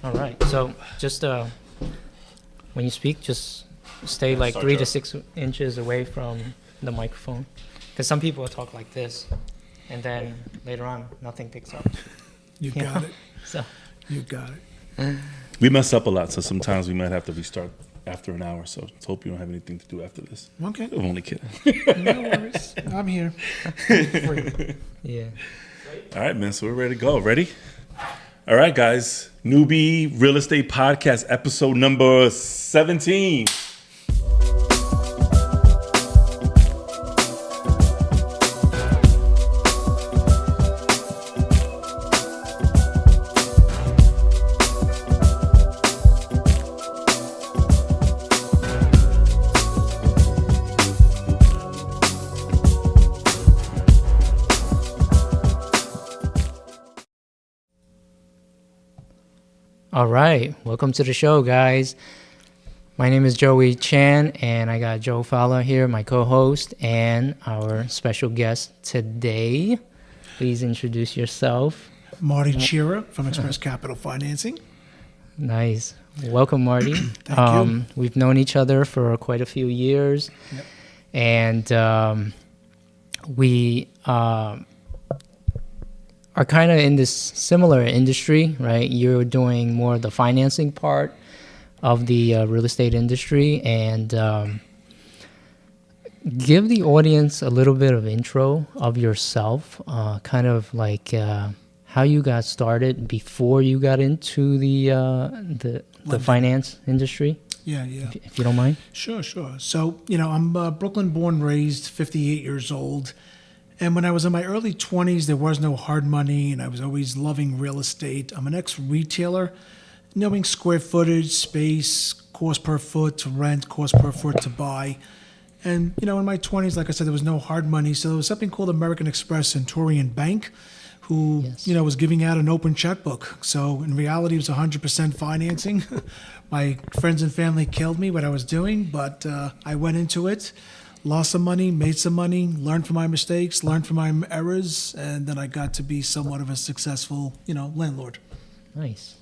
All right. So just when you speak, just stay like Start 3 you to off. 6 inches away from the microphone, because some people talk like this, and then later on nothing picks up. You Yeah. got it. So You got it. We mess up a lot, so sometimes we might have to restart after an hour. So let's hope you don't have anything to do after this. Okay. I'm only kidding. No worries. I'm here. yeah. All right, man. So we're ready to go. Ready? All right, guys. Newbie Real Estate Podcast, episode number 17. All right. Welcome to the show, guys. My name is Joey Chan, and I got Joe Falla here, my co-host, and our special guest today. Please introduce yourself. Martin Chera from Express Capital Financing. Nice. Welcome, Marty. Thank you. We've known each other for quite a few years. Yep. And we are kind of in this similar industry, right? You're doing more of the financing part of the real estate industry. And give the audience a little bit of intro of yourself, kind of like how you got started before you got into the finance industry, Yeah. if you don't mind. Sure. So, I'm Brooklyn born, raised, 58 years old. And when I was in my early 20s, there was no hard money, and I was always loving real estate. I'm an ex-retailer, knowing square footage, space, cost per foot to rent, cost per foot to buy. And, in my 20s, like I said, there was no hard money. So there was something called American Express Centurion Bank, who, Yes. was giving out an open checkbook. So in reality, it was 100% financing. My friends and family killed me what I was doing, but I went into it, lost some money, made some money, learned from my mistakes, learned from my errors, and then I got to be somewhat of a successful, landlord. Nice.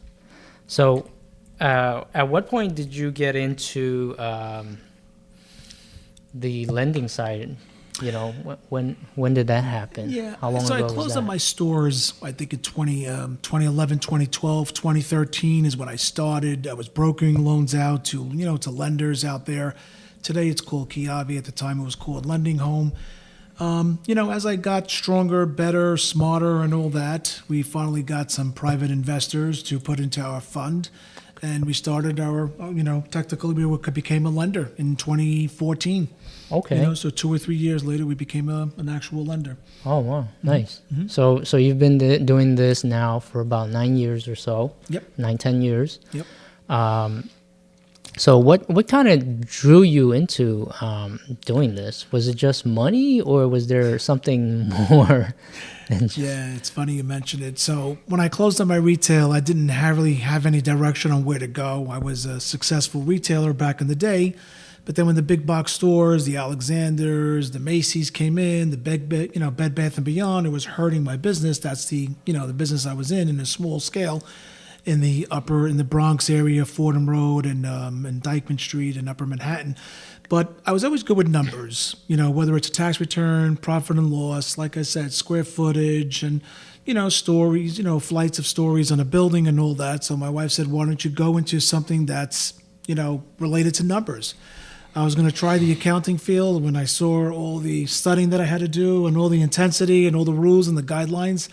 So, at what point did you get into the lending side? When did that happen? Yeah. How long so ago I closed was up that? my stores, I think in 2011, 2012, 2013 is when I started. I was brokering loans out to, to lenders out there. Today it's called Kiavi. At the time it was called Lending Home. As I got stronger, better, smarter, and all that, we finally got some private investors to put into our fund. And we started our, technically we became a lender in 2014. Okay. So 2 or 3 years later, we became an actual lender. Oh, wow. Nice. So you've been doing this now for about 9 years or so. Yep. 10 years. Yep. So what kind of drew you into doing this? Was it just money, or was there something more? Yeah, it's funny you mentioned it. So when I closed up my retail, I didn't really have any direction on where to go. I was a successful retailer back in the day, but then when the big box stores, the Alexanders, the Macy's came in, the Bed Bath and Beyond, it was hurting my business. That's the the business I was in a small scale. In the Bronx area, Fordham Road and Dyckman Street and Upper Manhattan. But I was always good with numbers, whether it's a tax return, profit and loss, like I said, square footage and, stories, flights of stories on a building and all that. So my wife said, why don't you go into something that's, related to numbers? I was going to try the accounting field. When I saw all the studying that I had to do and all the intensity and all the rules and the guidelines,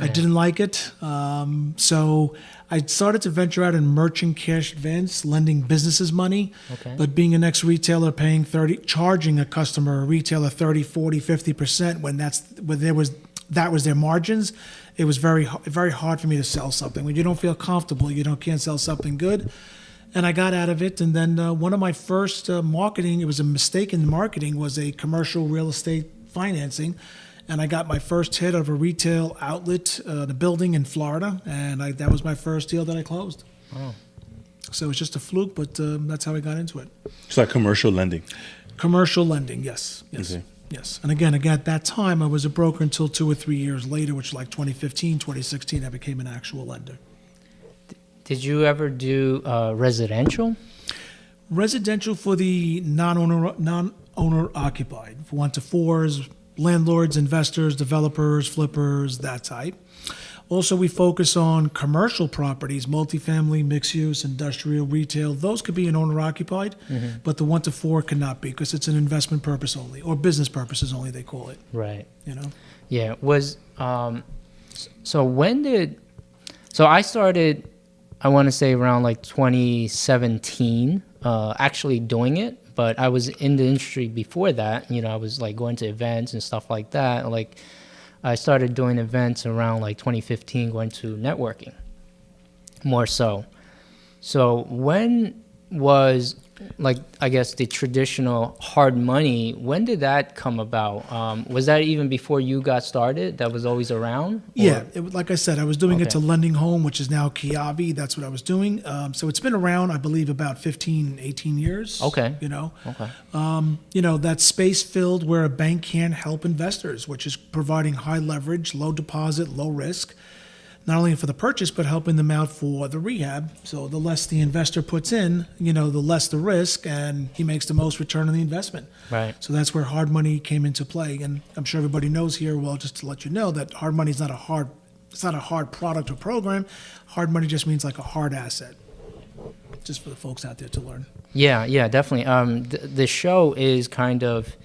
I didn't like it. So I started to venture out in merchant cash advance, lending businesses money. Okay. But being an ex-retailer, charging a customer, a retailer 30, 40, 50% when that was their margins, it was very hard for me to sell something. When you don't feel comfortable, can't sell something good. And I got out of it. And then one of my first marketing, it was a mistake in marketing, was a commercial real estate financing. And I got my first hit of a retail outlet, the building in Florida, and that was my first deal that I closed. Oh. So it's just a fluke, but that's how I got into it. It's like commercial lending. Commercial lending, yes. Okay. Yes. And again, at that time, I was a broker until 2 or 3 years later, which was like 2015, 2016, I became an actual lender. did you ever do residential? Residential for the non-owner occupied, for 1 to 4s, landlords, investors, developers, flippers, that type. Also, we focus on commercial properties, multifamily, mixed use, industrial, retail. Those could be an owner occupied, but the 1 to 4 cannot be because it's an investment purpose only or business purposes only, they call it. Right. You know? Yeah. So I started, I want to say around like 2017, actually doing it, but I was in the industry before that. I was like going to events and stuff like that. Like, I started doing events around like 2015, going to networking more so. So when was, like, I guess the traditional hard money, when did that come about? Was that even before you got started? That was always around? Yeah, like I said, I was doing it Okay. to Lending Home, which is now Kiavi. That's what I was doing. So it's been around, I believe, about 15, 18 years. Okay. Okay. Okay. That space filled where a bank can help investors, which is providing high leverage, low deposit, low risk, not only for the purchase, but helping them out for the rehab. So the less the investor puts in, the less the risk, and he makes the most return on the investment. Right. So that's where hard money came into play. And I'm sure everybody knows here, well, just to let you know that hard money is not a hard product or program. Hard money just means like a hard asset. Just for the folks out there to learn. Yeah, definitely. The show is kind of,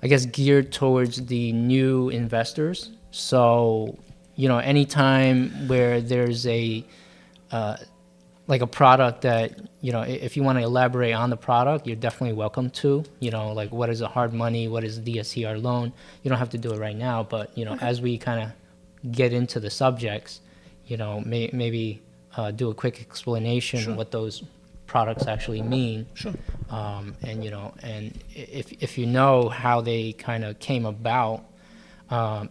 I guess, geared towards the new investors. So, anytime where there's like a product that, if you want to elaborate on the product, you're definitely welcome to, like what is a hard money, what is a DSCR loan. You don't have to do it right now, but, as we kind of get into the subjects, maybe do a quick explanation Sure. what those products actually mean. Sure. And if you know how they kind of came about,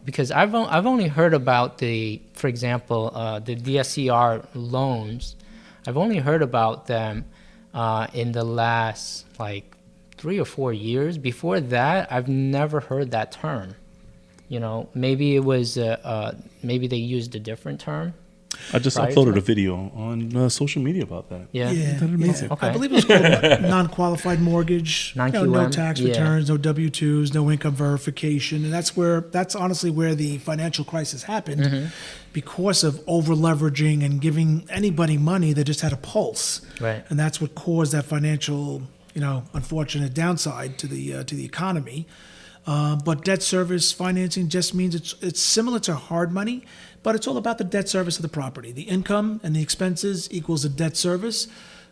because I've only heard about for example, the DSCR loans. I've only heard about them in the last like 3 or 4 years. Before that, I've never heard that term. Maybe it was maybe they used a different term. I just Prior to uploaded that? a video on social media about that. Yeah. Yeah, Isn't that amazing? Okay. I believe it was called non-qualified mortgage. No Non-QM, tax yeah. returns, no W-2s, no income verification, and that's honestly where the financial crisis happened, Mm-hmm. because of over leveraging and giving anybody money that just had a pulse, Right. and that's what caused that financial, unfortunate downside to the economy. But debt service financing just means it's similar to hard money, but it's all about the debt service of the property. The income and the expenses equals the debt service.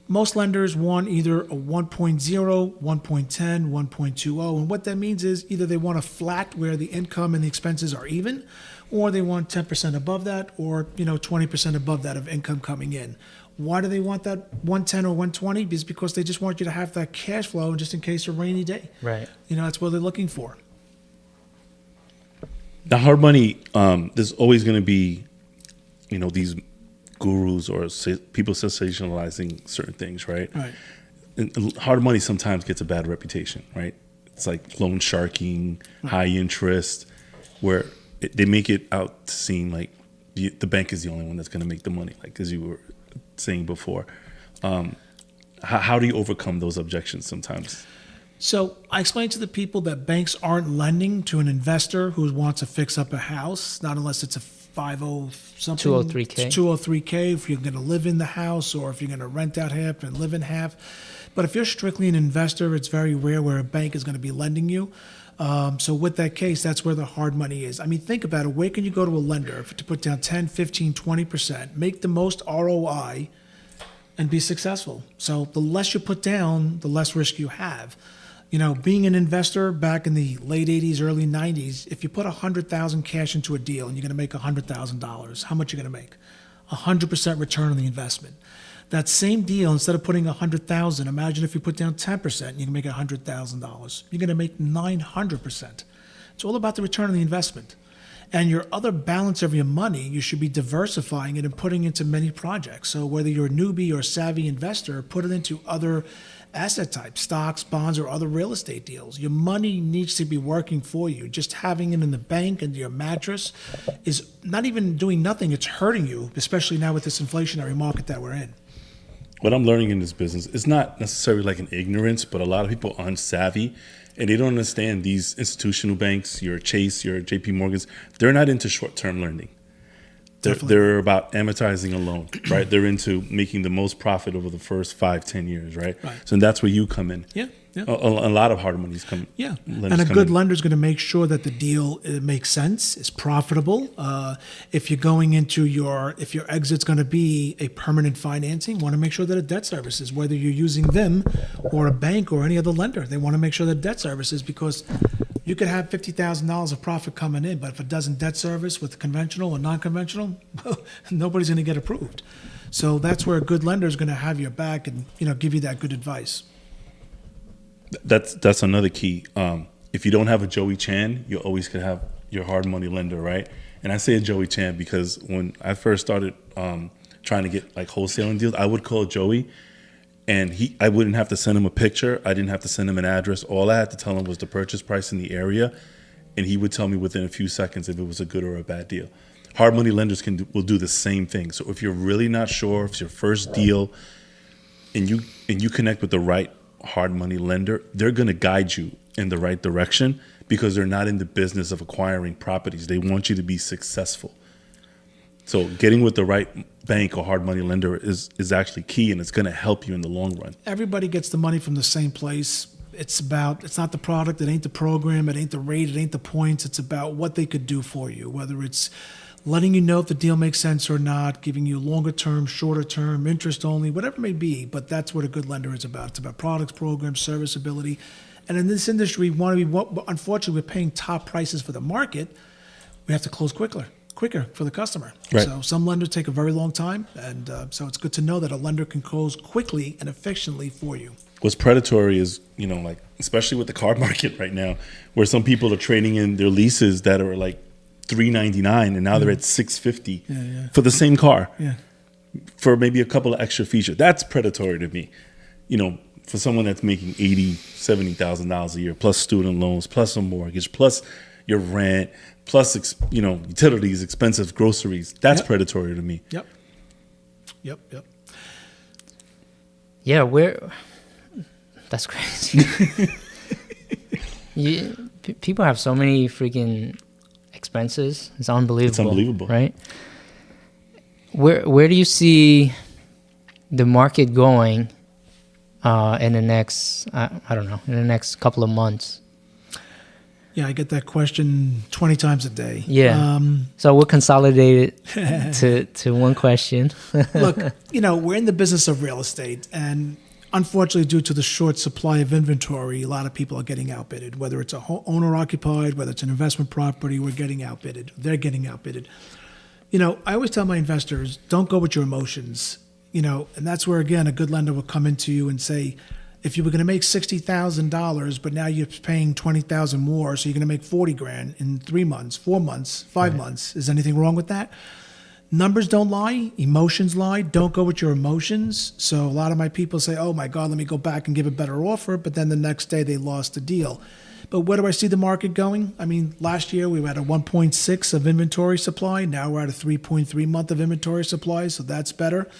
Most lenders want either a 1.0, 1.10, 1.20, and what that means is either they want a flat where the income and the expenses are even, or they want 10% above that, or 20% above that of income coming in. Why do they want that 110 or 120? Because they just want you to have that cash flow just in case of a rainy day. Right. That's what they're looking for. The hard money, there's always going to be, these gurus or people sensationalizing certain things, right? Right. And hard money sometimes gets a bad reputation, right? It's like loan sharking, high interest, where they make it out to seem like the bank is the only one that's going to make the money, like as you were saying before. How do you overcome those objections sometimes? So I explained to the people that banks aren't lending to an investor who wants to fix up a house, not unless it's a 50 something 203K. 203K if you're going to live in the house or if you're going to rent out half and live in half. But if you're strictly an investor, it's very rare where a bank is going to be lending you. So with that case, that's where the hard money is. I mean, think about it. Where can you go to a lender to put down 10, 15, 20%, make the most ROI, and be successful? So the less you put down, the less risk you have. Being an investor back in the late 80s, early 90s, if you put $100,000 cash into a deal and you're going to make $100,000, how much are you going to make? 100% return on the investment. That same deal, instead of putting $100,000, imagine if you put down 10%, and you can make $100,000. You're going to make 900%. It's all about the return on the investment. And your other balance of your money, you should be diversifying it and putting into many projects. So whether you're a newbie or a savvy investor, put it into other asset type, stocks, bonds, or other real estate deals. Your money needs to be working for you. Just having it in the bank and your mattress is not even doing nothing. It's hurting you, especially now with this inflationary market that we're in. What I'm learning in this business is not necessarily like an ignorance, but a lot of people aren't savvy and they don't understand these institutional banks, your Chase, your JP Morgans, they're not into short-term lending. They're about amortizing a loan, right? They're into making the most profit over the first 5-10 years, right? So that's where you come in. Yeah. A lot of hard money's come. Yeah, and a good lender is going to make sure that the deal makes sense, is profitable. If you're going into if your exit's going to be a permanent financing, want to make sure that it debt services, whether you're using them or a bank or any other lender, they want to make sure that debt services, because you could have $50,000 of profit coming in, but if it doesn't debt service with conventional or non-conventional, nobody's going to get approved. So that's where a good lender is going to have your back and give you that good advice. That's another key. If you don't have a Joey Chan, you always could have your hard money lender, right? And I say a Joey Chan because when I first started trying to get like wholesaling deals, I would call Joey, and I wouldn't have to send him a picture. I didn't have to send him an address. All I had to tell him was the purchase price in the area, and he would tell me within a few seconds if it was a good or a bad deal. Hard money lenders will do the same thing. So if you're really not sure, if it's your first deal, and you connect with the right hard money lender, they're going to guide you in the right direction because they're not in the business of acquiring properties. They want you to be successful. So getting with the right bank or hard money lender is actually key, and it's going to help you in the long run. Everybody gets the money from the same place. It's not the product, it ain't the program, it ain't the rate, it ain't the points. It's about what they could do for you, whether it's letting you know if the deal makes sense or not, giving you longer term, shorter term, interest only, whatever it may be. But that's what a good lender is about. It's about products, programs, serviceability. And in this industry, unfortunately, we're paying top prices for the market. We have to close quicker for the customer. Right. So some lenders take a very long time. And so it's good to know that a lender can close quickly and efficiently for you. What's predatory is, like, especially with the car market right now, where some people are trading in their leases that are like $399 and now they're at $650 for the same car for maybe a couple of extra features. That's predatory to me. For someone that's making $70,000 a year plus student loans, plus a mortgage, plus your rent, plus utilities, expensive groceries. That's predatory to me. Yep. Yeah, that's crazy. People have so many freaking expenses. It's unbelievable. Right? Where do you see the market going in the next in the next couple of months? Yeah, I get that question 20 times a day. Yeah. So we'll consolidate it to one question. Look, we're in the business of real estate, and unfortunately, due to the short supply of inventory, a lot of people are getting outbidded. Whether it's a owner-occupied, whether it's an investment property, we're getting outbidded. They're getting outbidded. I always tell my investors, don't go with your emotions. And that's where, again, a good lender will come into you and say, if you were going to make $60,000, but now you're paying $20,000 more, so you're going to make $40,000 in 3 months, 4 months, 5 months. Is anything wrong with that? Numbers don't lie. Emotions lie. Don't go with your emotions. So a lot of my people say, oh, my God, let me go back and give a better offer. But then the next day they lost the deal. But where do I see the market going? I mean, last year we were at a 1.6 of inventory supply. Now we're at a 3.3 month of inventory supply. So that's better.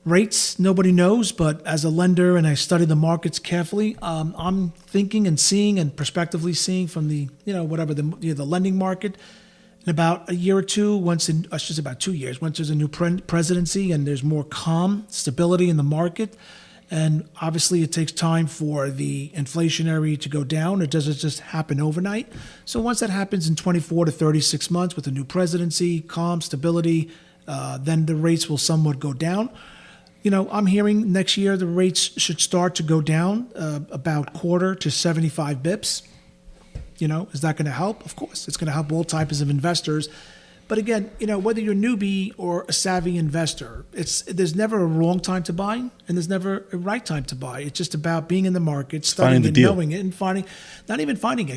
Rates, nobody knows. But as a lender, and I study the markets carefully, I'm thinking and seeing and prospectively seeing from the, the lending market, in about a year or two, just about 2 years, once there's a new presidency and there's more calm, stability in the market, and obviously it takes time for the inflationary to go down. It doesn't just happen overnight. So once that happens in 24 to 36 months with a new presidency, calm, stability, then the rates will somewhat go down. I'm hearing next year the rates should start to go down about quarter to 75 bips. Is that going to help? Of course, it's going to help all types of investors. But again, whether you're a newbie or a savvy investor, there's never a wrong time to buy and there's never a right time to buy. It's just about being in the market, studying it, knowing it, and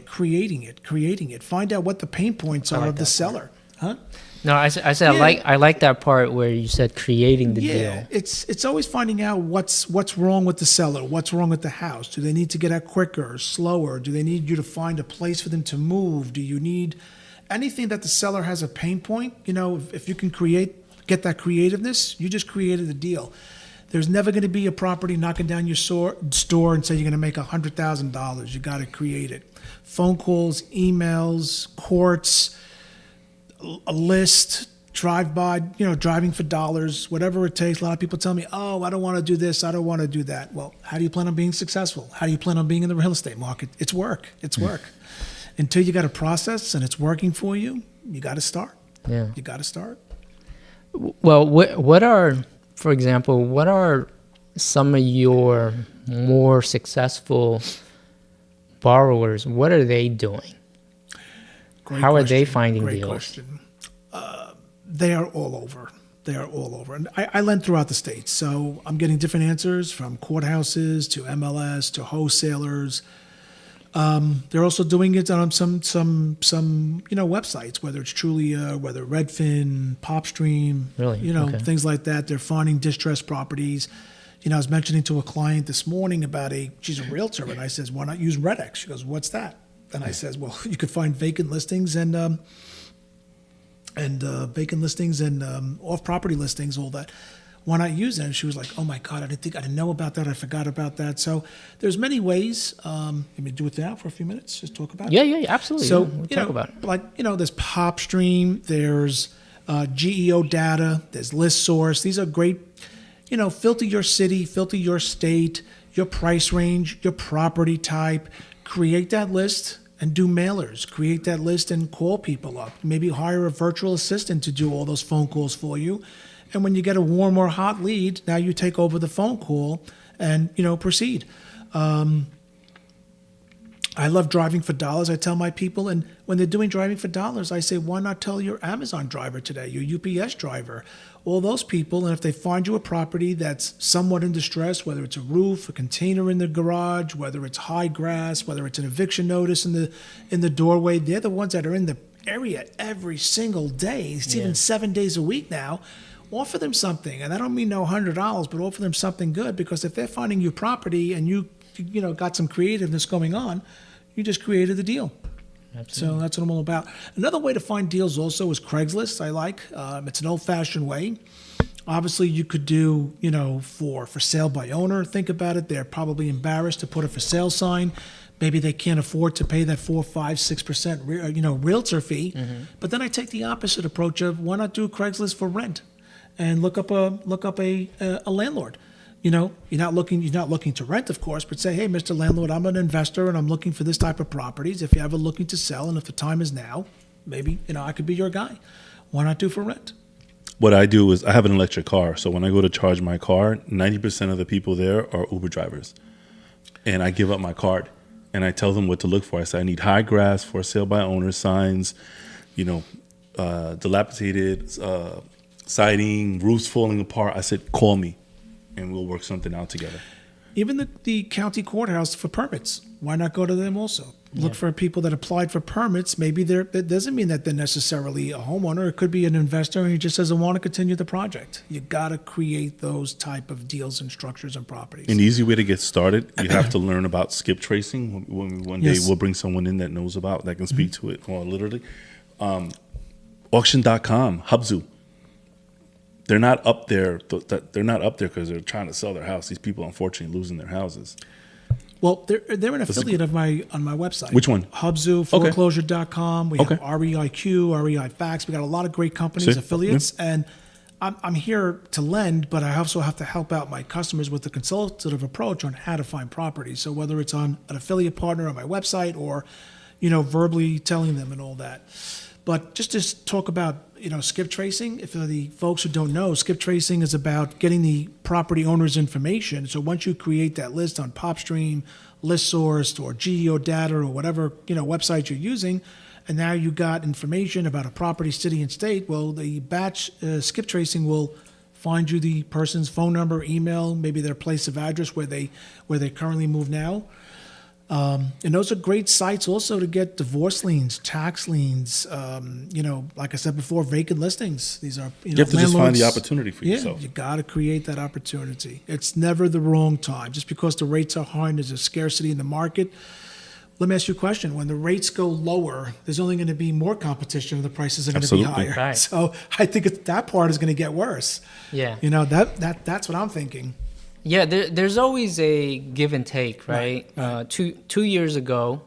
creating it. Find out what the pain points are of the seller. Huh? No, I said Yeah. I like that part where you said creating the deal. It's always finding out what's wrong with the seller, what's wrong with the house. Do they need to get out quicker, slower? Do they need you to find a place for them to move? Do you need anything that the seller has a pain point? You know, if you can get that creativeness, you just created a deal. There's never going to be a property knocking down your store and say you're going to make $100,000. You got to create it. Phone calls, emails, courts, a list, drive-by, driving for dollars, whatever it takes. A lot of people tell me, oh, I don't want to do this, I don't want to do that. Well, how do you plan on being successful? How do you plan on being in the real estate market? It's work. It's work. Until you got a process and it's working for you, you got to start. Yeah. You got to start. Well, what are, for example, what are some of your more successful borrowers? What are they doing? How are they finding Great deals? question. They are all over. They are all over. And I lend throughout the states, so I'm getting different answers from courthouses to MLS to wholesalers. They're also doing it on some websites, whether it's Trulia, whether Redfin, PopStream, Really? Okay. things like that. They're finding distressed properties. I was mentioning to a client this morning about she's a realtor, and I says, why not use RedX? She goes, what's that? And I says, well, you could find vacant listings and off-property listings, all that. Why not use it? And she was like, oh my God, I didn't know about that. I forgot about that. So there's many ways. Let me do it now for a few minutes. Just talk about it. Yeah, absolutely. So We'll talk about it. There's PopStream, there's GEO data, there's ListSource. These are great. Filter your city, filter your state, your price range, your property type. Create that list and do mailers. Create that list and call people up. Maybe hire a virtual assistant to do all those phone calls for you. And when you get a warm or hot lead, now you take over the phone call and, proceed. I love driving for dollars. I tell my people, and when they're doing driving for dollars, I say, why not tell your Amazon driver today, your UPS driver, all those people, and if they find you a property that's somewhat in distress, whether it's a roof, a container in the garage, whether it's high grass, whether it's an eviction notice in the doorway, they're the ones that are in the area every single day. It's even 7 days a week now. Offer them something, and I don't mean no $100, but offer them something good, because if they're finding you property and you got some creativeness going on, you just created the deal. Absolutely. So that's what I'm all about. Another way to find deals also is Craigslist. I like. It's an old-fashioned way. Obviously, you could do, for sale by owner. Think about it. They're probably embarrassed to put a for sale sign. Maybe they can't afford to pay that 4, 5, 6% realtor fee. Mm-hmm. But then I take the opposite approach of, why not do Craigslist for rent? And look up a landlord. You're not looking to rent, of course, but say, hey, Mr. Landlord, I'm an investor and I'm looking for this type of properties. If you're ever looking to sell and if the time is now, maybe I could be your guy. Why not do for rent? What I do is I have an electric car, so when I go to charge my car, 90% of the people there are Uber drivers, and I give up my card and I tell them what to look for. I say I need high grass, for sale by owner signs, dilapidated siding, roofs falling apart. I said, call me, and we'll work something out together. Even the county courthouse for permits. Why not go to them also? Look for people that applied for permits. Maybe that doesn't mean that they're necessarily a homeowner. It could be an investor and he just doesn't want to continue the project. You got to create those type of deals and structures and properties. An easy way to get started, you have to learn about skip tracing. One day we'll bring someone in that knows about, that can speak to it, or literally. Auction.com, Hubzu. They're not up there. They're not up there because they're trying to sell their house. These people, unfortunately, losing their houses. Well, they're an affiliate on my website. Which one? Hubzu, foreclosure.com. We have REIQ, REI Fax. We got a lot of great companies, affiliates, and I'm here to lend, but I also have to help out my customers with the consultative approach on how to find properties. So whether it's on an affiliate partner on my website or, verbally telling them and all that. But just to talk about, skip tracing, if the folks who don't know, skip tracing is about getting the property owner's information. So once you create that list on PopStream, ListSource, or GEO data, or whatever, website you're using, and now you got information about a property, city, and state, well, the batch skip tracing will find you the person's phone number, email, maybe their place of address where they currently move now. And those are great sites also to get divorce liens, tax liens, like I said before, vacant listings. These are, You have to just find the landlords- opportunity for Yeah, yourself. you got to create that opportunity. It's never the wrong time. Just because the rates are high and there's a scarcity in the market, let me ask you a question. When the rates go lower, there's only going to be more competition and the prices are going to be Absolutely. higher. Right. So I think that part is going to get worse. Yeah. That's what I'm thinking. Yeah, there's always a give and take, right? Right. 2 years ago,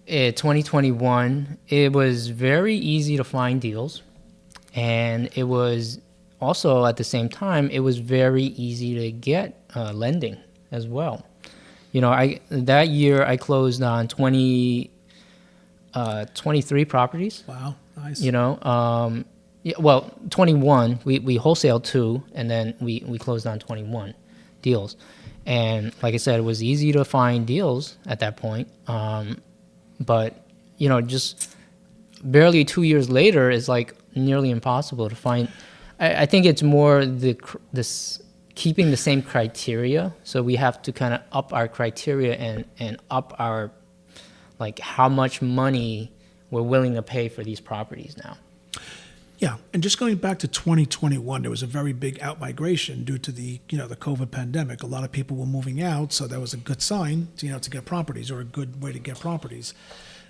2021, it was very easy to find deals, and it was also at the same time it was very easy to get lending as well. That year I closed on 23 properties. Wow, nice. Yeah, well, 21. We wholesaled 2, and then we closed on 21 deals. And like I said, it was easy to find deals at that point. But just barely 2 years later, it's like nearly impossible to find. I think it's more this keeping the same criteria. So we have to kind of up our criteria and up our how much money we're willing to pay for these properties now. Yeah, and just going back to 2021, there was a very big out-migration due to the the COVID pandemic. A lot of people were moving out, so that was a good sign to get properties, or a good way to get properties.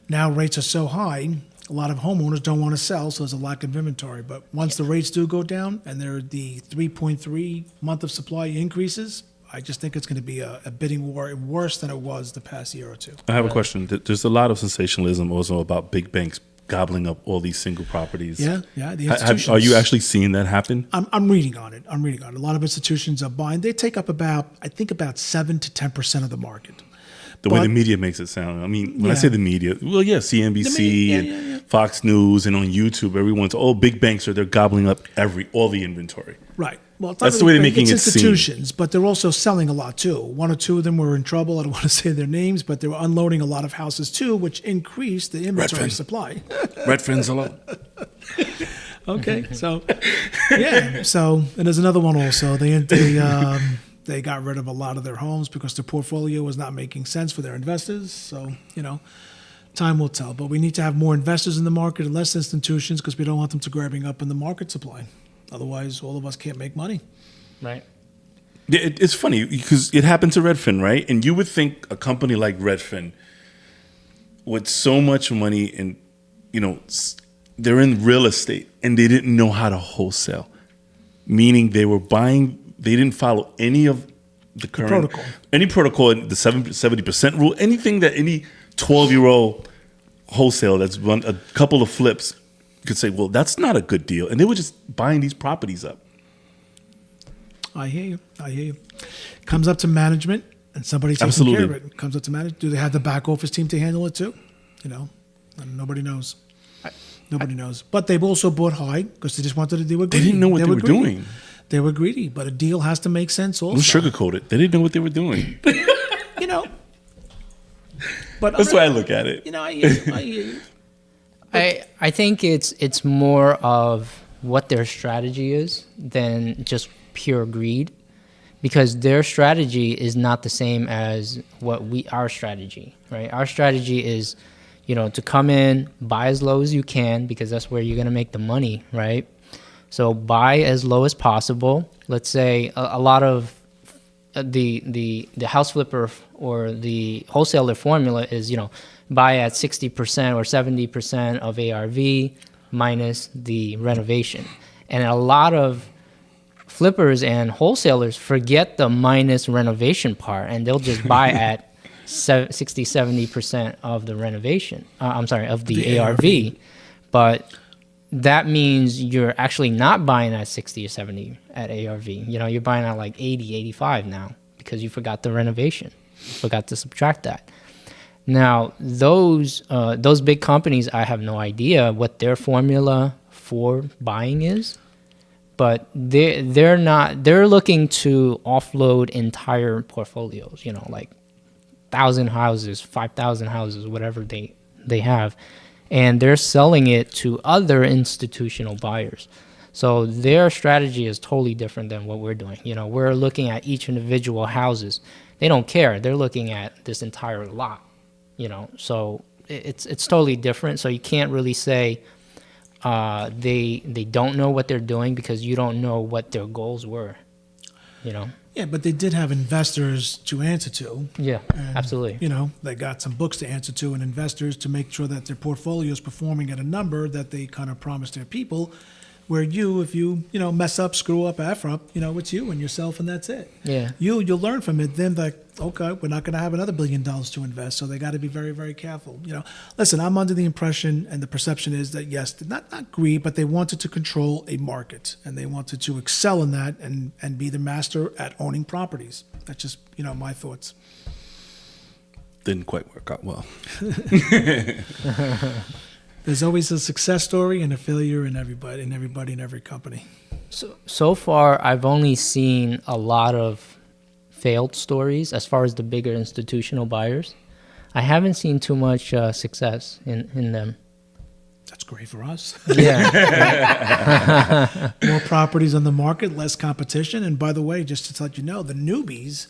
Now rates are so high, a lot of homeowners don't want to sell, so there's a lack of inventory. But once the rates do go down and the 3.3 month of supply increases, I just think it's going to be a bidding war worse than it was the past year or two. I have a question. There's a lot of sensationalism also about big banks gobbling up all these single properties. Yeah, the institutions. Are you actually seeing that happen? I'm reading on it. A lot of institutions are buying. They take up about 7 to 10% of the market. The way the media makes it sound. I mean, when I Yeah. say the media, well, yeah, CNBC and Fox News, and on YouTube, everyone's, big banks they're gobbling up all the inventory. Right. Well, it's That's not the way really they're big. making It's it seem. institutions, but they're also selling a lot too. One or two of them were in trouble. I don't want to say their names, but they were unloading a lot of houses too, which increased the inventory Redfin. supply. Redfin's a lot. Okay, so yeah, and there's another one also. They got rid of a lot of their homes because their portfolio was not making sense for their investors. So time will tell. But we need to have more investors in the market and less institutions because we don't want them to grabbing up in the market supply. Otherwise, all of us can't make money. Right. It's funny because it happened to Redfin, right? And you would think a company like Redfin, with so much money and they're in real estate and they didn't know how to wholesale, meaning they were buying. They didn't follow any of the current protocol. Any protocol, the 70% rule, anything that any 12-year-old wholesale that's run a couple of flips could say, well, that's not a good deal. And they were just buying these properties up. I hear you. Comes up to management and somebody taking Absolutely. care of it. Comes up to management. Do they have the back office team to handle it too? And nobody knows. Nobody knows. But they've also bought high because they just wanted to do it. They didn't know what they were greedy. doing. They were greedy, but a deal has to make sense also. It was sugarcoated. They didn't know what they were doing. But That's the way I look at it. I hear you. I think it's more of what their strategy is than just pure greed, because their strategy is not the same as our strategy, right? Our strategy is, to come in, buy as low as you can, because that's where you're going to make the money, right? So buy as low as possible. Let's say a lot of the house flipper or the wholesaler formula is, buy at 60% or 70% of ARV minus the renovation. And a lot of flippers and wholesalers forget the minus renovation part, and they'll just buy at 60, 70% of the renovation. Of the ARV. But that means you're actually not buying at 60 or 70 at ARV. You're buying at like 80, 85 now because you forgot the renovation. You forgot to subtract that. Now, those big companies, I have no idea what their formula for buying is, but they're looking to offload entire portfolios, like 1,000 houses, 5,000 houses, whatever they have. And they're selling it to other institutional buyers. So their strategy is totally different than what we're doing. You know, we're looking at each individual houses. They don't care. They're looking at this entire lot, you know. So it's totally different. So you can't really say they don't know what they're doing because you don't know what their goals were, you know. Yeah, but they did have investors to answer to. Yeah, And, absolutely. You know, they got some books to answer to and investors to make sure that their portfolio is performing at a number that they kind of promised their people. Where if you mess up, screw up, F up, it's you and yourself and that's it. Yeah. You'll learn from it. Then like, okay, we're not going to have another $1 billion to invest. So they got to be very, very careful. Listen, I'm under the impression and the perception is that yes, not greed, but they wanted to control a market and they wanted to excel in that and be the master at owning properties. That's just, my thoughts. Didn't quite work out well. There's always a success story and a failure in everybody in every company. So far, I've only seen a lot of failed stories as far as the bigger institutional buyers. I haven't seen too much success in them. That's great for us. Yeah. More properties on the market, less competition. And by the way, just to let you know, the newbies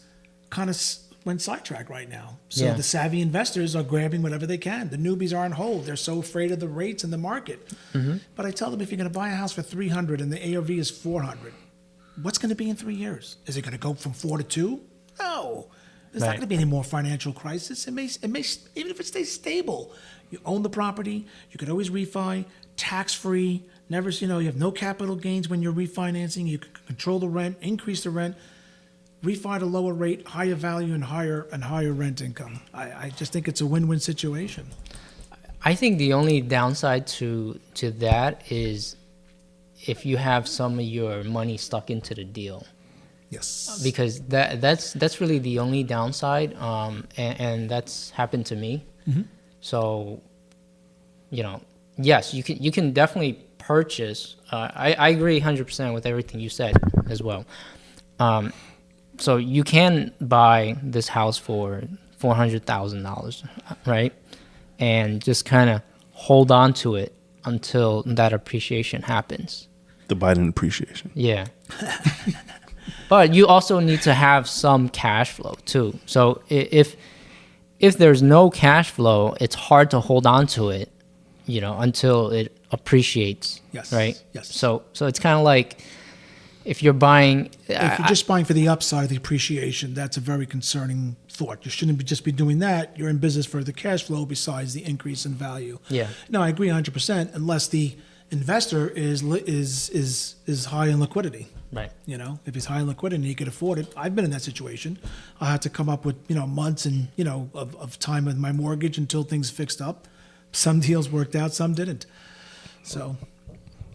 kind of went sidetracked right now. So Yeah. the savvy investors are grabbing whatever they can. The newbies are on hold. They're so afraid of the rates in the market. Mm-hmm. But I tell them, if you're going to buy a house for $300 and the ARV is $400, what's going to be in 3 years? Is it going to go from 4 to 2? No. There's not Right. going to be any more financial crisis. It may, even if it stays stable, you own the property. You could always refi, tax-free. Never, you have no capital gains when you're refinancing. You can control the rent, increase the rent, refi at a lower rate, higher value, and higher rent income. I just think it's a win-win situation. I think the only downside to that is if you have some of your money stuck into the deal. Yes. Because that's really the only downside, and that's happened to me. Mm-hmm. So, yes, you can definitely purchase. I agree 100% with everything you said as well. So you can buy this house for $400,000, right? And just kind of hold on to it until that appreciation happens. The Biden appreciation. Yeah. But you also need to have some cash flow too. So if there's no cash flow, it's hard to hold on to it, until it appreciates. Yes. Right? Yes. So it's kind of like if you're buying... If you're just buying for the upside of the appreciation, that's a very concerning thought. You shouldn't just be doing that. You're in business for the cash flow besides the increase in value. Yeah. No, I agree 100%, unless the investor is high in liquidity. Right. If he's high in liquidity and he could afford it. I've been in that situation. I had to come up with, months and, of time with my mortgage until things fixed up. Some deals worked out, some didn't. So...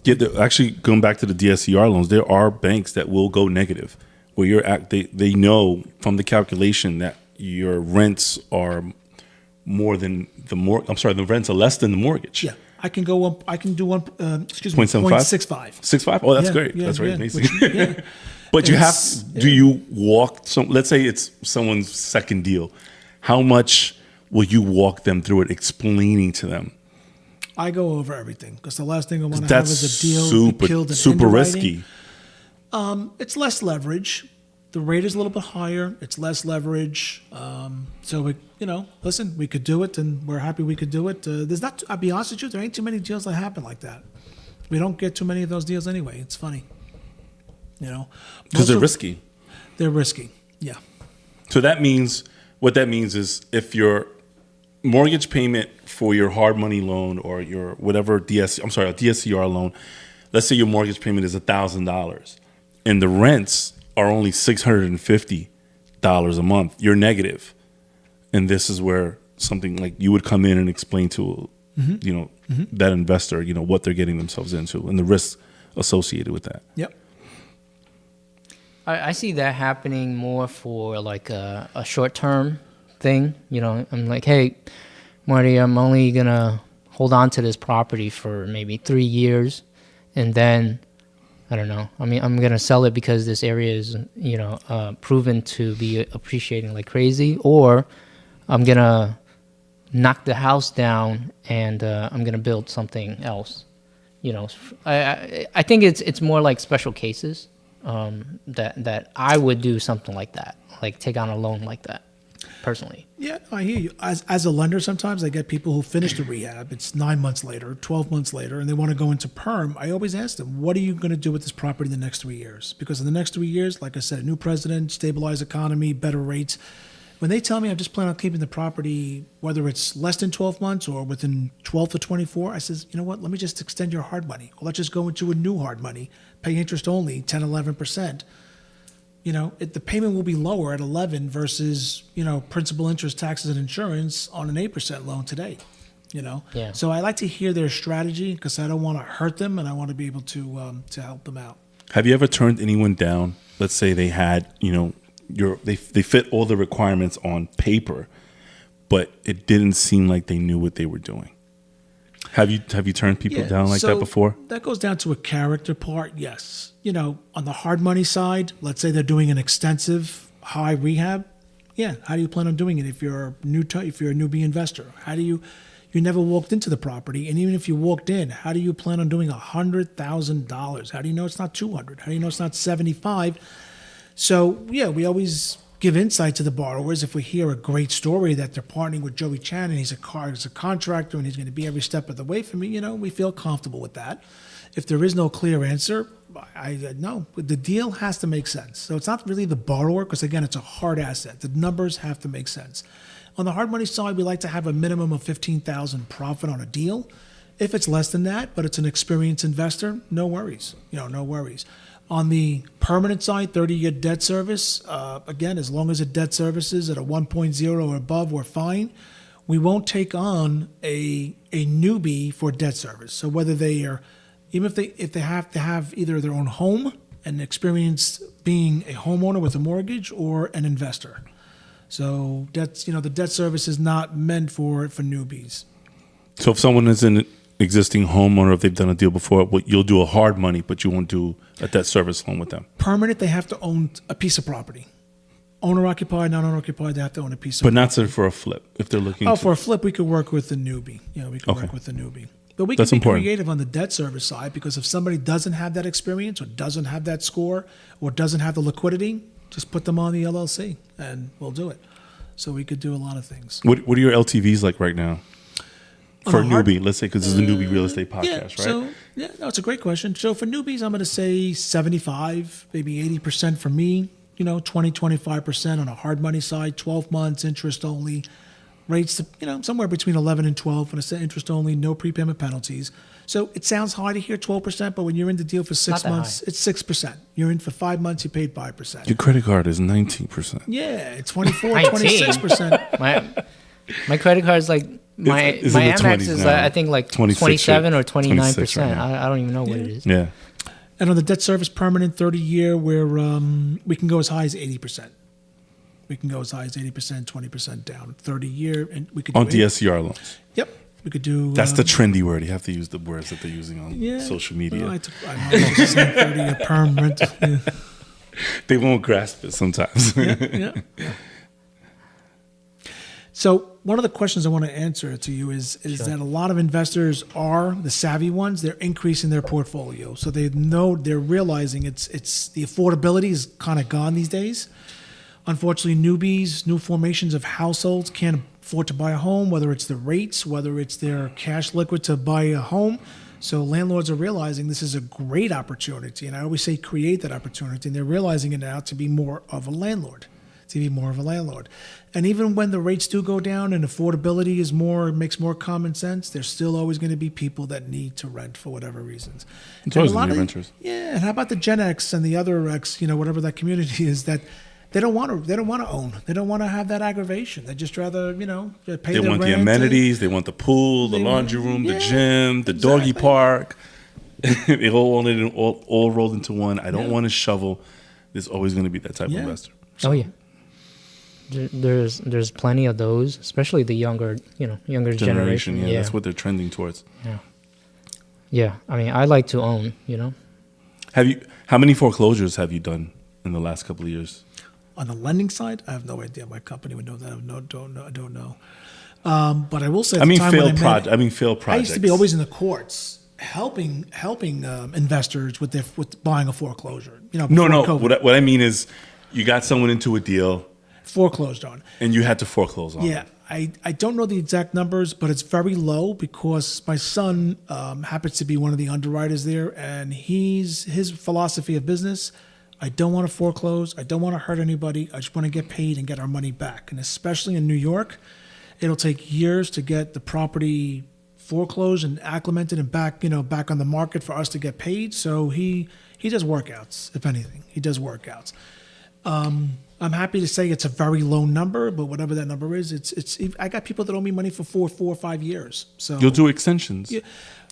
Yeah, actually, going back to the DSCR loans, there are banks that will go negative, where they know from the calculation that your rents are more than the the rents are less than the mortgage. Yeah, I can do 0.75. 6.5? Oh, that's Yeah, great. yeah, That's right. yeah. Amazing. Yeah. But do you walk let's say it's someone's second deal. How much will you walk them through it, explaining to them? I go over everything because the last thing I want to have is a deal killed in super underwriting. risky. It's less leverage. The rate is a little bit higher. It's less leverage. So listen, we could do it, and we're happy we could do it. I'll be honest with you, there ain't too many deals that happen like that. We don't get too many of those deals anyway. It's funny, Because they're risky. They're risky. Yeah. So what that means is if your mortgage payment for your hard money loan or your whatever a DSCR loan, let's say your mortgage payment is $1,000 and the rents are only $650 a month, you're negative. And this is where something like you would come in and explain to, that investor, what they're getting themselves into and the risks associated with that. Yep. I see that happening more for like a short-term thing. I'm like, hey, Marty, I'm only going to hold on to this property for maybe 3 years. And then, I don't know, I'm going to sell it because this area is, proven to be appreciating like crazy. Or I'm going to knock the house down and I'm going to build something else. I think it's more like special cases that I would do something like that, like take on a loan like that, personally. Yeah, I hear you. As a lender, sometimes I get people who finish the rehab. It's 9 months later, 12 months later, and they want to go into perm. I always ask them, what are you going to do with this property in the next 3 years? Because in the next 3 years, like I said, a new president, stabilized economy, better rates. When they tell me I'm just planning on keeping the property, whether it's less than 12 months or within 12 to 24, I says, you know what, let me just extend your hard money. Or let's just go into a new hard money, pay interest only, 10, 11%. The payment will be lower at 11 versus, principal, interest, taxes, and insurance on an 8% loan today, Yeah. So I like to hear their strategy because I don't want to hurt them and I want to be able to help them out. Have you ever turned anyone down? Let's say they had, they fit all the requirements on paper, but it didn't seem like they knew what they were doing. Have you turned people down like that before? That goes down to a character part, yes. On the hard money side, let's say they're doing an extensive high rehab. Yeah, how do you plan on doing it if you're a newbie investor? How do you never walked into the property, and even if you walked in, how do you plan on doing $100,000? How do you know it's not 200? How do you know it's not 75? So, yeah, we always give insight to the borrowers. If we hear a great story that they're partnering with Joey Chan and he's a contractor and he's going to be every step of the way for me, we feel comfortable with that. If there is no clear answer, no, the deal has to make sense. So it's not really the borrower because, again, it's a hard asset. The numbers have to make sense. On the hard money side, we like to have a minimum of $15,000 profit on a deal. If it's less than that, but it's an experienced investor, no worries. No worries. On the permanent side, 30-year debt service, again, as long as the debt service is at a 1.0 or above, we're fine. We won't take on a newbie for debt service. So whether they are, even if they have to have either their own home and experience being a homeowner with a mortgage or an investor. So that's, the debt service is not meant for newbies. So if someone is an existing homeowner, if they've done a deal before, you'll do a hard money, but you won't do a debt service loan with them. Permanent, they have to own a piece of property. Owner occupied, non-owner occupied, they have to own a piece of property. But not for a flip, if they're looking for a flip, we could work with the newbie. Work with the newbie. But we can That's be important. creative on the debt service side because if somebody doesn't have that experience or doesn't have that score or doesn't have the liquidity, just put them on the LLC and we'll do it. So we could do a lot of things. What are your LTVs like right now? For a hard- newbie, let's say, because this is a newbie real estate podcast, right? So, it's a great question. So for newbies, I'm going to say 75, maybe 80% for me, 20, 25% on a hard money side, 12 months, interest only. Rates, somewhere between 11 and 12. When I say interest only, no prepayment penalties. So it sounds high to hear 12%, but when you're in the deal for 6 months, it's 6%. You're in for 5 months, you paid 5%. Your credit card is 19%. Yeah, it's 24, 19. 26%. My credit card is like my It's in the Amex 20s is now. I think like 26 27 or 26 29%. right now. I don't even know what it is. Yeah. And on the debt service permanent 30-year, where we can go as high as 80%. We can go as high as 80%, 20% down. 30-year, and we could do On DSCR loans. Yep, we could do. That's the trendy word. You have to use the words that they're using on social media. Well, I know, 30-year perm rental. Yeah. They won't grasp it sometimes. Yeah. So one of the questions I want to answer to you is that a lot of investors are the savvy ones. They're increasing their portfolio, so they're realizing it's the affordability is kind of gone these days. Unfortunately, newbies, new formations of households can't afford to buy a home, whether it's the rates, whether it's their cash liquid to buy a home. So landlords are realizing this is a great opportunity, and I always say create that opportunity, and they're realizing it now to be more of a landlord. And even when the rates do go down and affordability is makes more common sense, there's still always going to be people that need to rent for whatever reasons. It's always going to be renters. Yeah, and how about the Gen X and the other X, whatever that community is, that they don't want to own. They don't want to have that aggravation. They just rather, pay their rent. They want the amenities. They want the pool, the laundry room, the gym, the doggy park. They all rolled into one. I don't want to shovel. There's always going to be that type of investor. Oh yeah. There's plenty of those, especially the younger generation. Yeah, that's what they're trending towards. Yeah. I mean, I like to own. How many foreclosures have you done in the last couple of years? On the lending side, I have no idea. My company would know that. I don't know. But I will say, failed projects. I used to be always in the courts, helping investors with buying a foreclosure. No, before no. COVID. What I mean is, you got someone into a deal Foreclosed on. and you had to foreclose on. Yeah, I don't know the exact numbers, but it's very low because my son happens to be one of the underwriters there, and his philosophy of business, I don't want to foreclose, I don't want to hurt anybody, I just want to get paid and get our money back. And especially in New York, it'll take years to get the property foreclosed and acclimated and back on the market for us to get paid. So he does workouts, if anything. He does workouts. I'm happy to say it's a very low number, but whatever that number is, it's. I got people that owe me money for 4 or 5 years. So You'll do extensions. Yeah.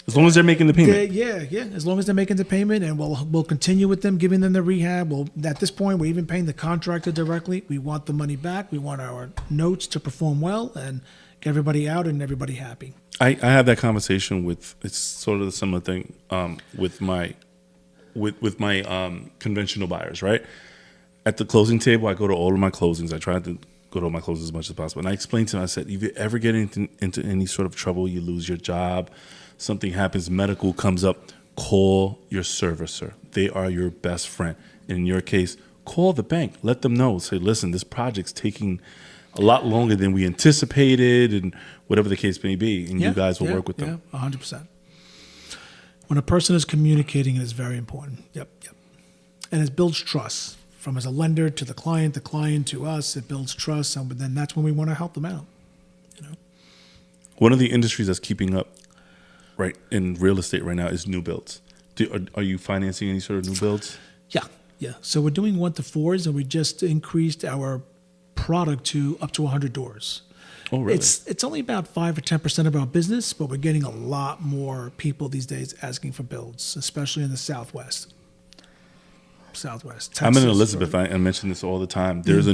As long as they're making the payment. yeah. As long as they're making the payment, and we'll continue with them, giving them the rehab. At this point, we're even paying the contractor directly. We want the money back. We want our notes to perform well and get everybody out and everybody happy. I have that conversation with, it's sort of a similar thing with my conventional buyers, right? At the closing table, I go to all of my closings. I try to go to all my closings as much as possible. And I explained to them, I said, if you ever get into any sort of trouble, you lose your job, something happens, medical comes up, call your servicer. They are your best friend. In your case, call the bank. Let them know. Say, listen, this project's taking a lot longer than we anticipated, and whatever the case may be. And you guys will work with them. Yeah, 100%. When a person is communicating, it is very important. Yep. And it builds trust. From as a lender to the client to us, it builds trust, and then that's when we want to help them out. One of the industries that's keeping up, right, in real estate right now is new builds. Are you financing any sort of new builds? Yeah. So we're doing 1 to 4s, and we just increased our product to up to 100 doors. Oh, really? It's only about 5 or 10% of our business, but we're getting a lot more people these days asking for builds, especially in the Southwest. Texas. I'm in Elizabeth. I mention this all the time. There's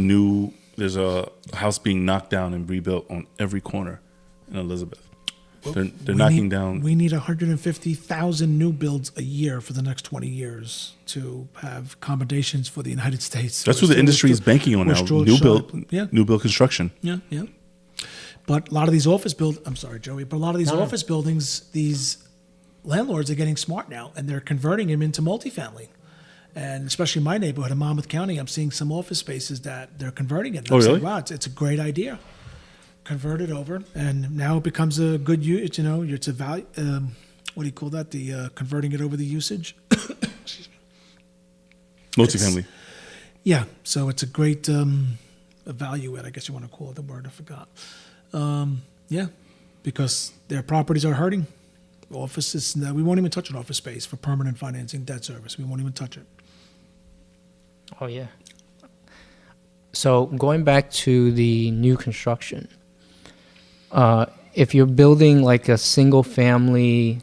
a house being knocked down and rebuilt on every corner in Elizabeth. They're knocking down. We need 150,000 new builds a year for the next 20 years to have accommodations for the United States. That's what the industry is banking on now. New build construction. Yeah. But a lot of these office I'm sorry, Joey, but a lot of these office buildings, these landlords are getting smart now, and they're converting them into multifamily. And especially in my neighborhood in Monmouth County, I'm seeing some office spaces that they're converting it. And I'm saying, really? wow, it's a great idea. Convert it over, and now it becomes a good use. It's a value. What do you call that? The converting it over the usage. Multifamily. Yeah, so it's a great value add. I guess you want to call it the word. I forgot. Yeah, because their properties are hurting. Offices. We won't even touch an office space for permanent financing debt service. We won't even touch it. Oh, yeah. So going back to the new construction, if you're building like a single family,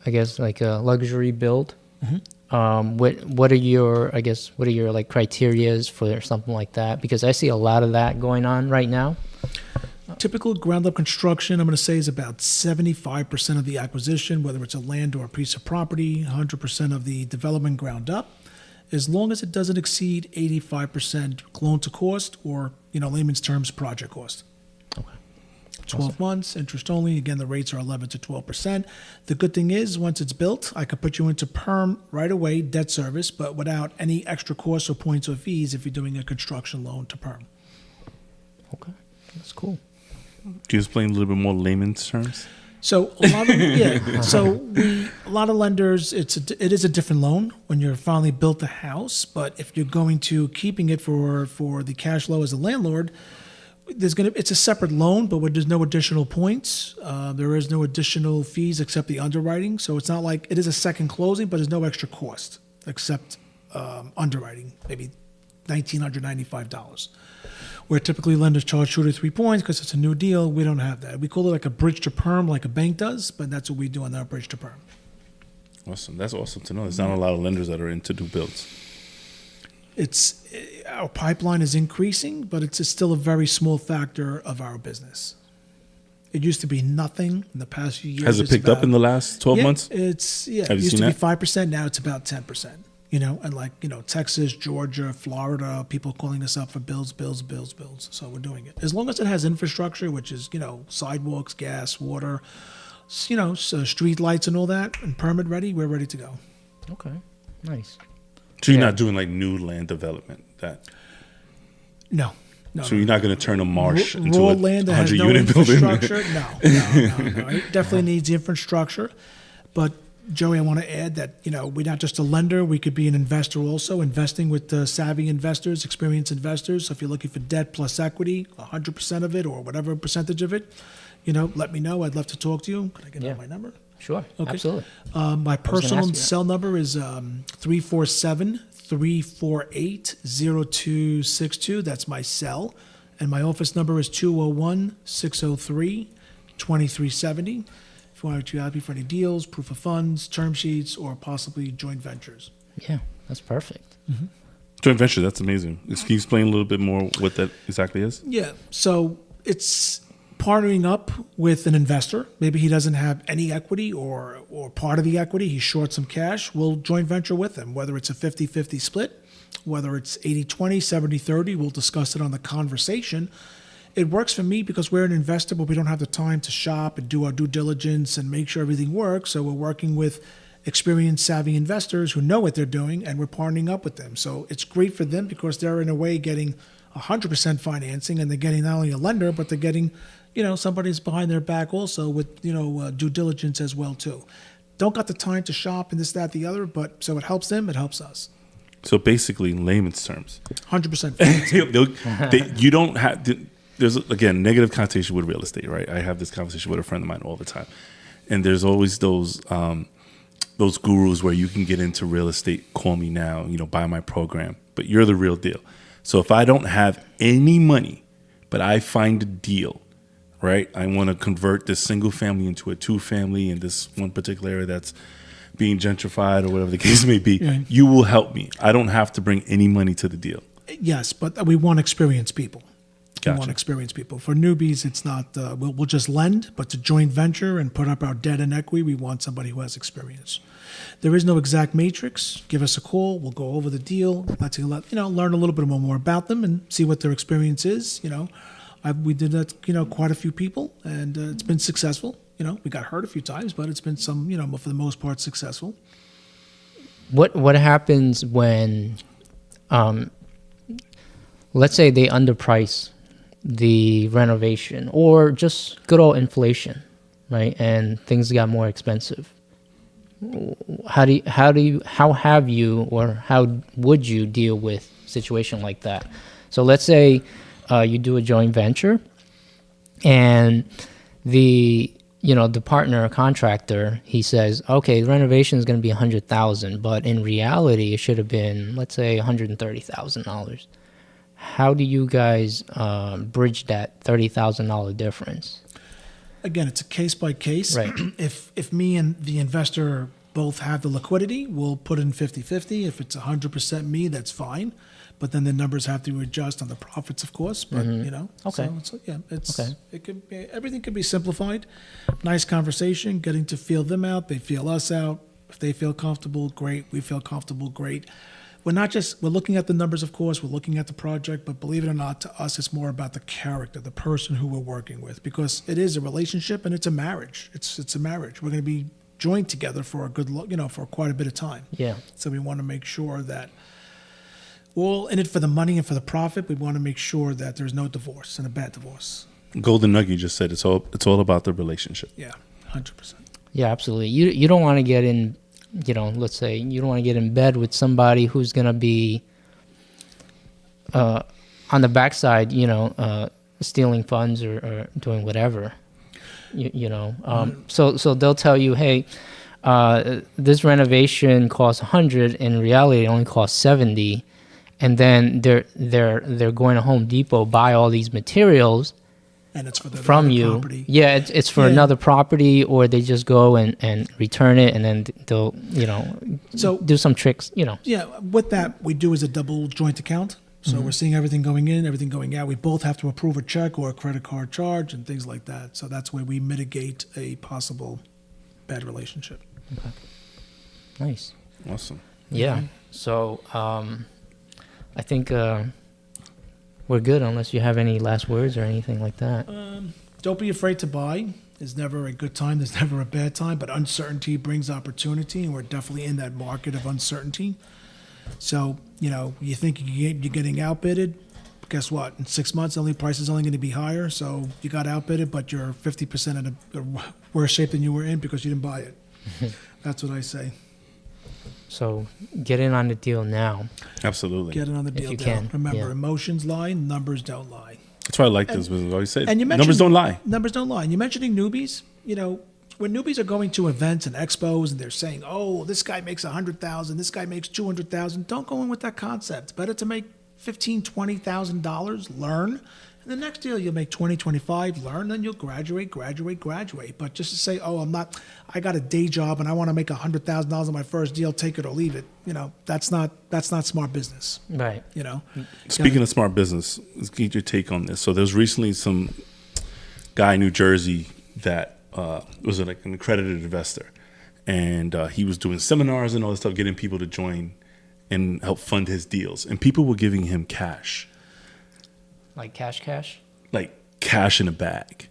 I guess like a luxury build, what are your like criterias for something like that? Because I see a lot of that going on right now. Typical ground-up construction, I'm going to say, is about 75% of the acquisition, whether it's a land or a piece of property, 100% of the development ground up, as long as it doesn't exceed 85% loan to cost or, layman's terms, project cost. Okay. 12 months, interest only. Again, the rates are 11 to 12%. The good thing is, once it's built, I could put you into perm right away, debt service, but without any extra costs or points or fees if you're doing a construction loan to perm. Okay, that's cool. Can you explain a little bit more layman's terms? So a lot of lenders, it is a different loan when you're finally built the house. But if you're going to keeping it for the cash flow as a landlord, it's a separate loan, but there's no additional points. There is no additional fees except the underwriting. So it's not like it is a second closing, but there's no extra cost except underwriting, maybe $1,995. Where typically lenders charge 2 to 3 points because it's a new deal. We don't have that. We call it like a bridge to perm, like a bank does, but that's what we do on our bridge to perm. Awesome. That's awesome to know. There's not a lot of lenders that are into new builds. Our pipeline is increasing, but it's still a very small factor of our business. It used to be nothing in the past few years. Has it picked up in the last 12 months? It used to be 5%. Now it's about 10%. And Texas, Georgia, Florida, people calling us up for bills. So we're doing it. As long as it has infrastructure, which is, sidewalks, gas, water, street lights and all that, and permit ready, we're ready to go. Okay, nice. So you're Yeah. not doing like new land development. No. So you're not going to turn a marsh into raw a land that has no 100-unit building. infrastructure. No. It definitely needs infrastructure. But Joey, I want to add that we're not just a lender. We could be an investor also, investing with savvy investors, experienced investors. So if you're looking for debt plus equity, 100% of it or whatever percentage of it, let me know. I'd love to talk to you. Can I get out my number? Sure, Okay. absolutely. My personal ask you that. cell number is 347-348-0262. That's my cell. And my office number is 201-603-2370. If you want to reach out to me for any deals, proof of funds, term sheets, or possibly joint ventures. Yeah, that's perfect. Joint venture, that's amazing. Can you explain a little bit more what that exactly is? Yeah. So it's partnering up with an investor. Maybe he doesn't have any equity or part of the equity. He's short some cash. We'll joint venture with him, whether it's a 50-50 split, whether it's 80-20, 70-30. We'll discuss it on the conversation. It works for me because we're an investor, but we don't have the time to shop and do our due diligence and make sure everything works. So we're working with experienced, savvy investors who know what they're doing, and we're partnering up with them. So it's great for them because they're in a way getting 100% financing, and they're getting not only a lender, but they're getting somebody's behind their back also with due diligence as well too. Don't got the time to shop and this, that, the other, but so it helps them, it helps us. So basically, in layman's terms, 100%. you don't have. There's again negative connotation with real estate, right? I have this conversation with a friend of mine all the time, and there's always those gurus where you can get into real estate. Call me now, buy my program, but you're the real deal. So if I don't have any money, but I find a deal, right? I want to convert this single family into a 2-family in this one particular area that's being gentrified or whatever the case may be. Yeah. You will help me. I don't have to bring any money to the deal. Yes, but we want experienced people. We Gotcha. want experienced people. For newbies, it's not, we'll just lend, but to joint venture and put up our debt and equity, we want somebody who has experience. There is no exact matrix. Give us a call. We'll go over the deal. Let's learn a little bit more about them and see what their experience is. We did that, quite a few people, and it's been successful. We got hurt a few times, but it's been some, for the most part, successful. What happens when, let's say they underprice the renovation or just good old inflation, right? And things got more expensive. How have you or how would you deal with a situation like that? So let's say you do a joint venture, and the partner or contractor, he says, okay, the renovation is going to be $100,000, but in reality, it should have been, let's say, $130,000. How do you guys bridge that $30,000 difference? Again, it's a case by case. Right. If me and the investor both have the liquidity, we'll put in 50-50. If it's 100% me, that's fine. But then the numbers have to adjust on the profits, of course. But Okay. So it's Okay. it could be, everything could be simplified. Nice conversation, getting to feel them out. They feel us out. If they feel comfortable, great. We feel comfortable, great. We're looking at the numbers, of course. We're looking at the project, but believe it or not, to us, it's more about the character, the person who we're working with, because it is a relationship and it's a marriage. It's a marriage. We're going to be joined together for a good, for quite a bit of time. Yeah. So we want to make sure that we're all in it for the money and for the profit. We want to make sure that there's no divorce and a bad divorce. Golden Nugget just said it's all about the relationship. Yeah, 100%. Yeah, absolutely. You don't want to get in, let's say you don't want to get in bed with somebody who's going to be on the backside, stealing funds or doing whatever. So they'll tell you, hey, this renovation costs 100. In reality, it only costs 70. And then they're going to Home Depot, buy all these materials, And it's for the from other you. property. Yeah, it's for Yeah. another property, or they just go and return it, and then they'll So do some tricks. yeah, with that we do is a double joint account. So we're seeing everything going in, everything going out. We both have to approve a check or a credit card charge and things like that. So that's where we mitigate a possible bad relationship. Nice. Awesome. Yeah. So I think we're good unless you have any last words or anything like that. Don't be afraid to buy. There's never a good time. There's never a bad time. But uncertainty brings opportunity, and we're definitely in that market of uncertainty. So, you think you're getting outbidded. Guess what? In 6 months, the price is only going to be higher. So you got outbidded, but you're 50% in a worse shape than you were in because you didn't buy it. That's what I say. So get in on the deal now. Absolutely. Get in on the deal. you can, Remember, yeah. Emotions lie, numbers don't lie. That's why I like this business. I always say, And you numbers don't lie. Numbers don't lie. And you're mentioning newbies. When newbies are going to events and expos and they're saying, "Oh, this guy makes $100,000, this guy makes $200,000," don't go in with that concept. It's better to make $15,000, $20,000, learn. And the next deal you'll make 20, 25, learn, then you'll graduate. But just to say, "Oh, I got a day job and I want to make $100,000 on my first deal, take it or leave it," that's not smart business. Right. Speaking of smart business, let's get your take on this. So there's recently some guy in New Jersey that was like an accredited investor, and he was doing seminars and all this stuff, getting people to join and help fund his deals. And people were giving him cash. Like cash? Like cash in a bag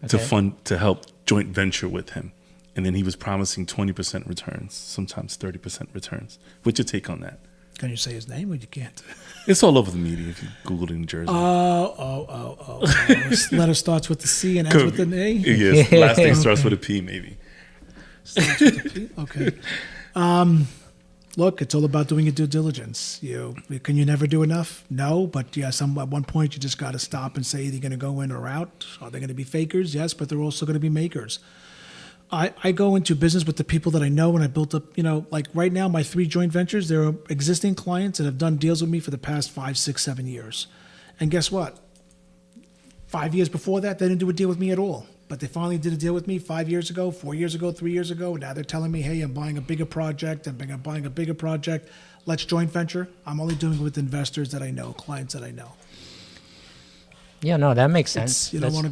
to help joint venture with him. And then he was promising 20% returns, sometimes 30% returns. What's your take on that? Can you say his name or you can't? It's all over the media if you Google it in Jersey. Oh. Letter starts with the C and ends with an A? Yes, last name starts with a P maybe. Starts with a P? Okay. Look, it's all about doing your due diligence. Can you never do enough? No, but yes, at one point you just got to stop and say, are they going to go in or out? Are they going to be fakers? Yes, but they're also going to be makers. I go into business with the people that I know, and I built up, like right now, my 3 joint ventures, there are existing clients that have done deals with me for the past 5, 6, 7 years. And guess what? 5 years before that, they didn't do a deal with me at all. But they finally did a deal with me 5 years ago, 4 years ago, 3 years ago. Now they're telling me, hey, I'm buying a bigger project. I'm buying a bigger project. Let's joint venture. I'm only doing it with investors that I know, clients that I know. Yeah, no, that makes sense. You don't want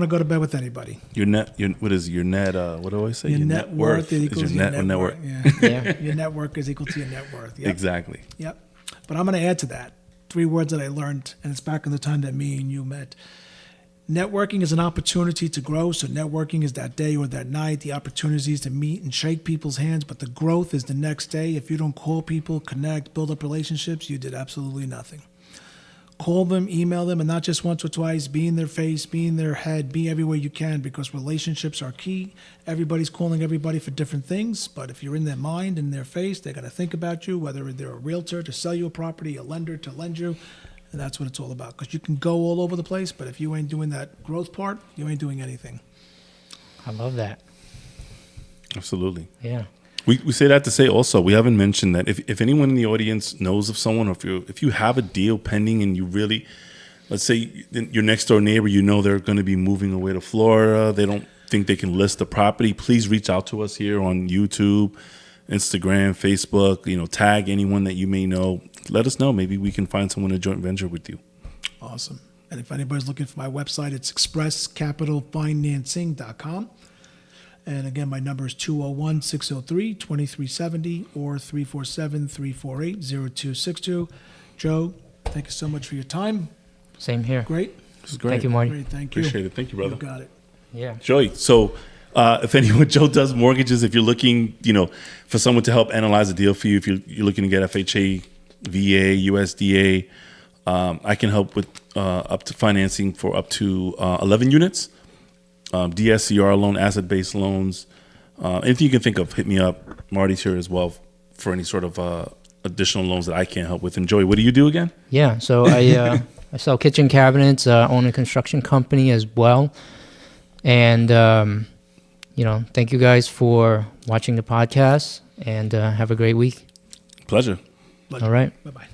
to go to bed with anybody. What is your net? What do I say? Your net worth equals your net worth. Yeah. Your net worth is equal to your net worth. Yep. Exactly. Yep. But I'm going to add to that 3 words that I learned, and it's back in the time that me and you met. Networking is an opportunity to grow. So networking is that day or that night, the opportunities to meet and shake people's hands. But the growth is the next day. If you don't call people, connect, build up relationships, you did absolutely nothing. Call them, email them, and not just once or twice. Be in their face, be in their head, be everywhere you can, because relationships are key. Everybody's calling everybody for different things, but if you're in their mind, in their face, they're going to think about you, whether they're a realtor to sell you a property, a lender to lend you, and that's what it's all about. Because you can go all over the place, but if you ain't doing that growth part, you ain't doing anything. I love that. Absolutely. Yeah. We say that to say also, we haven't mentioned that if anyone in the audience knows of someone, or if you have a deal pending and you really, let's say your next door neighbor, they're going to be moving away to Florida, they don't think they can list the property, please reach out to us here on YouTube, Instagram, Facebook, tag anyone that you may know. Let us know. Maybe we can find someone to joint venture with you. Awesome. And if anybody's looking for my website, it's expresscapitalfinancing.com. And again, my number is 201-603-2370 or 347-348-0262. Joe, thank you so much for your time. Same here. Great. This is great. Thank you, Marty. Great, thank you. Appreciate it. Thank you, brother. You got it. Yeah. Joey, so if anyone, Joe does mortgages, if you're looking, for someone to help analyze a deal for you, if you're looking to get FHA, VA, USDA, I can help with up to financing for up to 11 units. DSCR loan, asset-based loans, anything you can think of, hit me up. Marty's here as well for any sort of additional loans that I can't help with. And Joey, what do you do again? Yeah, so I sell kitchen cabinets, own a construction company as well. And, thank you guys for watching the podcast, and have a great week. Pleasure. All right. Bye-bye.